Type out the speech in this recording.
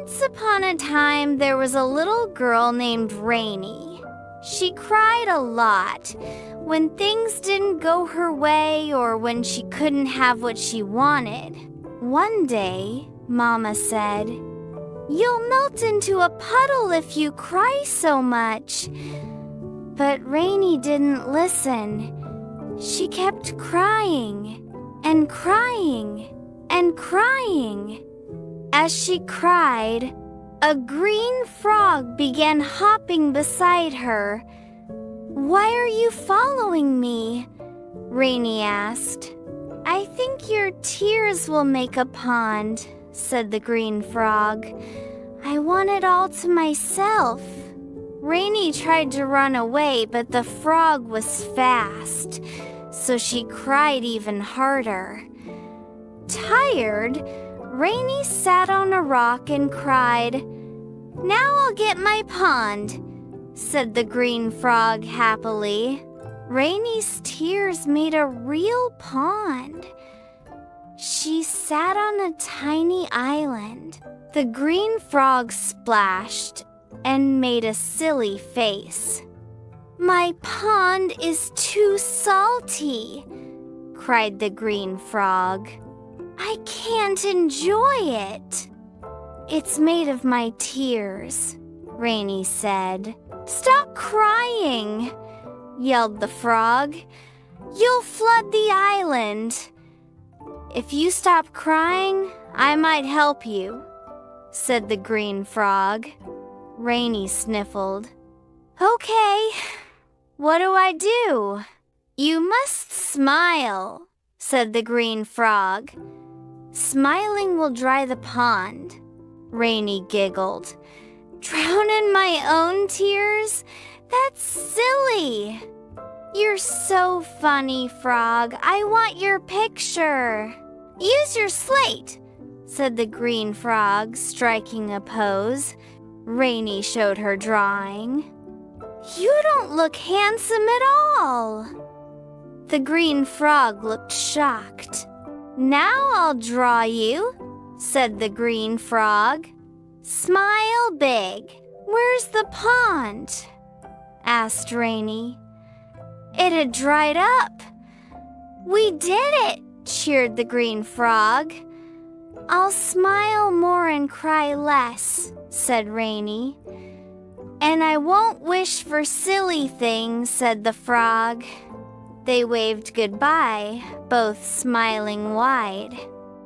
Once upon a time, there was a little girl named Rainy. She cried a lot when things didn't go her way or when she couldn't have what she wanted. One day, Mama said, "You'll melt into a puddle if you cry so much." But Rainy didn't listen. She kept crying and crying and crying. As she cried, a green frog began hopping beside her. "Why are you following me?" Rainy asked. "I think your tears will make a pond," said the green frog. "I want it all to myself." Rainy tried to run away, but the frog was fast, so she cried even harder. Tired, Rainy sat on a rock and cried. "Now I'll get my pond," said the green frog happily. Rainy's tears made a real pond. She sat on a tiny island. The green frog splashed and made a silly face. "My pond is too salty," cried the green frog. "I can't enjoy it." "It's made of my tears," Rainy said. "Stop crying," yelled the frog. "You'll flood the island." "If you stop crying, I might help you," said the green frog. Rainy sniffled. "Okay, what do I do?" "You must smile," said the green frog. "Smiling will dry the pond." Rainy giggled. "Drown in my own tears? That's silly." "You're so funny, Frog. I want your picture." "Use your slate," said the green frog, striking a pose. Rainy showed her drawing. "You don't look handsome at all." The green frog looked shocked. "Now I'll draw you," said the green frog. "Smile big." "Where's the pond?" asked Rainy. It had dried up. "We did it," cheered the green frog. "I'll smile more and cry less," said Rainy. "And I won't wish for silly things," said the frog. They waved goodbye, both smiling wide.